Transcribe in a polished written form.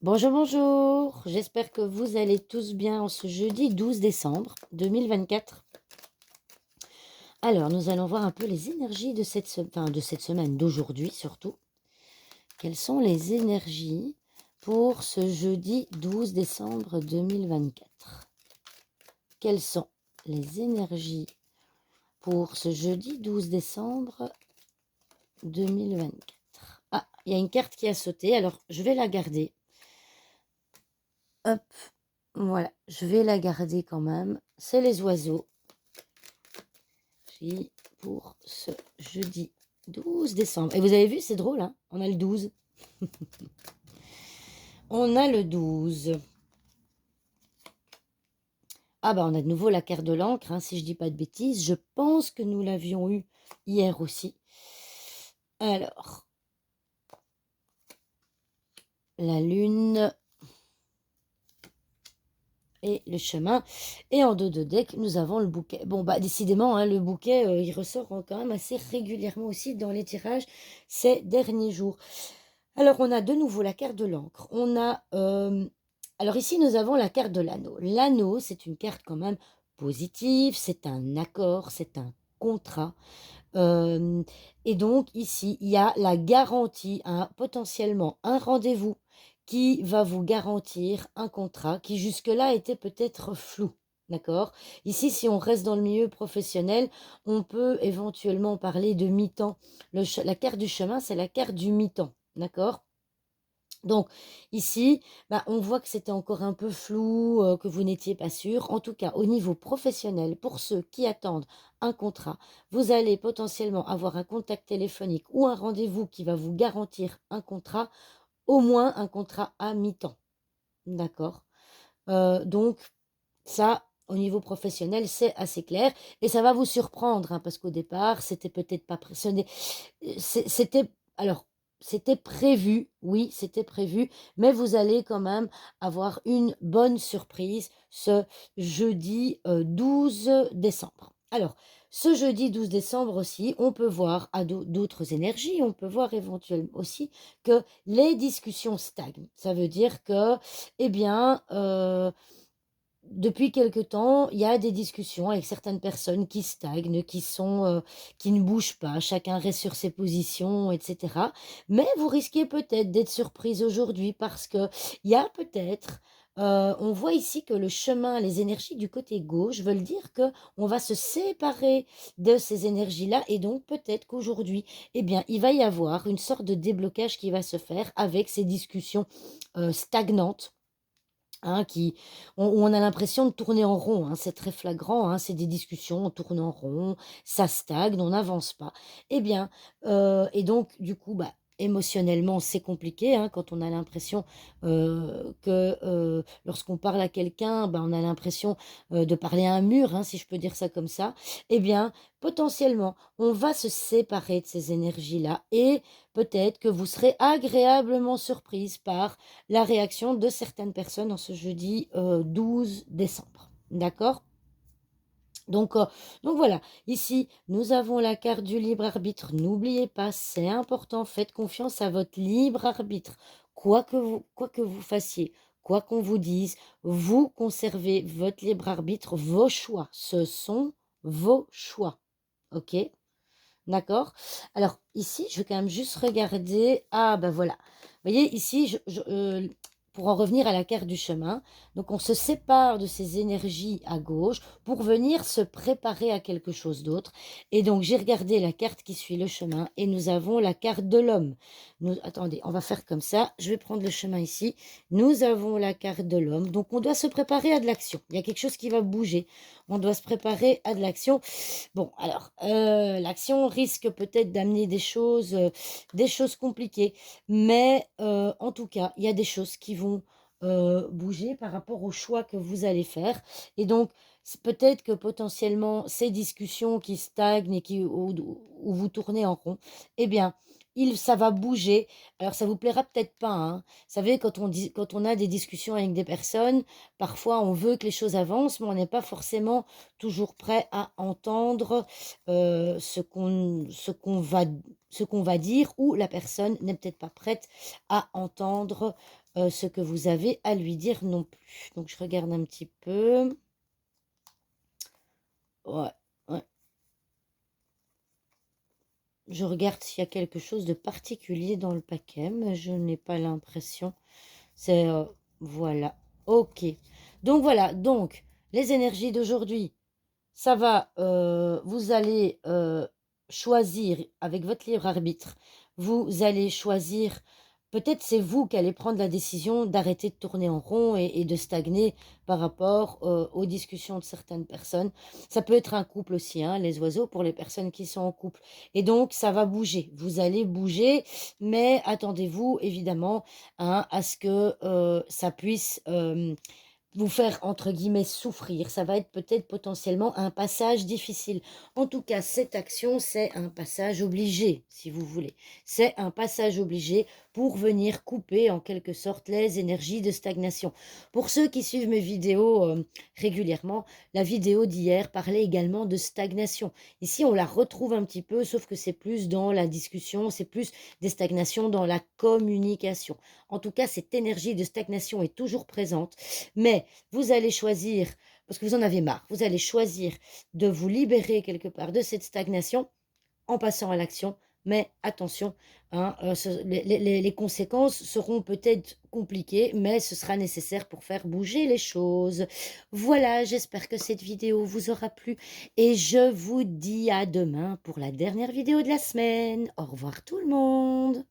Bonjour, bonjour. J'espère que vous allez tous bien en ce jeudi 12 décembre 2024. Alors, nous allons voir un peu les énergies de de cette semaine, d'aujourd'hui surtout. Quelles sont les énergies pour ce jeudi 12 décembre 2024? Quelles sont les énergies pour ce jeudi 12 décembre 2024? Ah, il y a une carte qui a sauté, alors je vais la garder. Hop, voilà, je vais la garder quand même. C'est les oiseaux. Pour ce jeudi 12 décembre. Et vous avez vu, c'est drôle, hein, on a le 12. On a le 12. Ah bah on a de nouveau la carte de l'encre, hein, si je dis pas de bêtises. Je pense que nous l'avions eu hier aussi. Alors, la lune et le chemin. Et en dos de deck, nous avons le bouquet. Bon, bah décidément, hein, le bouquet, il ressort quand même assez régulièrement aussi dans les tirages ces derniers jours. Alors, on a de nouveau la carte de l'encre. On a... alors ici, nous avons la carte de l'anneau. L'anneau, c'est une carte quand même positive, c'est un accord, c'est un contrat. Euh, et donc, ici, il y a la garantie, potentiellement un rendez-vous qui va vous garantir un contrat qui jusque-là était peut-être flou. D'accord? Ici, si on reste dans le milieu professionnel, on peut éventuellement parler de mi-temps. La carte du chemin, c'est la carte du mi-temps. D'accord? Donc ici, bah, on voit que c'était encore un peu flou, que vous n'étiez pas sûr. En tout cas, au niveau professionnel, pour ceux qui attendent un contrat, vous allez potentiellement avoir un contact téléphonique ou un rendez-vous qui va vous garantir un contrat, au moins un contrat à mi-temps. D'accord? Donc ça, au niveau professionnel, c'est assez clair et ça va vous surprendre, hein, parce qu'au départ, c'était peut-être pas c'était alors, c'était prévu, oui, c'était prévu, mais vous allez quand même avoir une bonne surprise ce jeudi, 12 décembre. Alors, ce jeudi 12 décembre aussi, on peut voir à d'autres énergies, on peut voir éventuellement aussi que les discussions stagnent. Ça veut dire que, eh bien, depuis quelque temps, il y a des discussions avec certaines personnes qui stagnent, qui ne bougent pas, chacun reste sur ses positions, etc. Mais vous risquez peut-être d'être surprise aujourd'hui parce que il y a peut-être, on voit ici que le chemin, les énergies du côté gauche veulent dire que on va se séparer de ces énergies-là et donc peut-être qu'aujourd'hui, eh bien, il va y avoir une sorte de déblocage qui va se faire avec ces discussions stagnantes, hein, où on a l'impression de tourner en rond, hein, c'est très flagrant, hein, c'est des discussions, on tourne en rond, ça stagne, on n'avance pas. Eh bien, et donc, du coup, bah, émotionnellement, c'est compliqué, hein, quand on a l'impression que lorsqu'on parle à quelqu'un, bah, on a l'impression de parler à un mur, hein, si je peux dire ça comme ça. Eh bien, potentiellement, on va se séparer de ces énergies-là et peut-être que vous serez agréablement surprise par la réaction de certaines personnes en ce jeudi 12 décembre. D'accord? donc, euh, donc voilà, ici, nous avons la carte du libre arbitre. N'oubliez pas, c'est important, faites confiance à votre libre arbitre. Quoi que vous fassiez, quoi qu'on vous dise, vous conservez votre libre arbitre, vos choix. Ce sont vos choix. OK? D'accord? Alors ici, je vais quand même juste regarder. Ah ben voilà. Vous voyez ici, pour en revenir à la carte du chemin, donc on se sépare de ces énergies à gauche pour venir se préparer à quelque chose d'autre. Et donc j'ai regardé la carte qui suit le chemin et nous avons la carte de l'homme. Attendez, on va faire comme ça. Je vais prendre le chemin ici. Nous avons la carte de l'homme. Donc on doit se préparer à de l'action. Il y a quelque chose qui va bouger. On doit se préparer à de l'action. Bon, alors, l'action risque peut-être d'amener des choses compliquées, mais en tout cas, il y a des choses qui vont bouger par rapport au choix que vous allez faire. Et donc, peut-être que potentiellement, ces discussions qui stagnent et où vous tournez en rond, eh bien, ça va bouger. Alors ça vous plaira peut-être pas, hein. Vous savez, quand on a des discussions avec des personnes, parfois on veut que les choses avancent, mais on n'est pas forcément toujours prêt à entendre, ce qu'on va dire, ou la personne n'est peut-être pas prête à entendre, ce que vous avez à lui dire non plus. Donc je regarde un petit peu. Ouais, ouais. Je regarde s'il y a quelque chose de particulier dans le paquet, mais je n'ai pas l'impression. C'est, voilà. OK. Donc voilà, donc les énergies d'aujourd'hui, ça va, vous allez, choisir avec votre libre arbitre, vous allez choisir, peut-être c'est vous qui allez prendre la décision d'arrêter de tourner en rond et de stagner par rapport, aux discussions de certaines personnes. Ça peut être un couple aussi, hein, les oiseaux, pour les personnes qui sont en couple, et donc ça va bouger. Vous allez bouger, mais attendez-vous évidemment, hein, à ce que, ça puisse, vous faire, entre guillemets, «souffrir». Ça va être peut-être potentiellement un passage difficile. En tout cas, cette action, c'est un passage obligé, si vous voulez. C'est un passage obligé pour venir couper, en quelque sorte, les énergies de stagnation. Pour ceux qui suivent mes vidéos, régulièrement, la vidéo d'hier parlait également de stagnation. Ici, on la retrouve un petit peu, sauf que c'est plus dans la discussion, c'est plus des stagnations dans la communication. En tout cas, cette énergie de stagnation est toujours présente, mais vous allez choisir, parce que vous en avez marre, vous allez choisir de vous libérer quelque part de cette stagnation en passant à l'action. Mais attention, hein, les conséquences seront peut-être compliquées, mais ce sera nécessaire pour faire bouger les choses. Voilà, j'espère que cette vidéo vous aura plu et je vous dis à demain pour la dernière vidéo de la semaine. Au revoir tout le monde.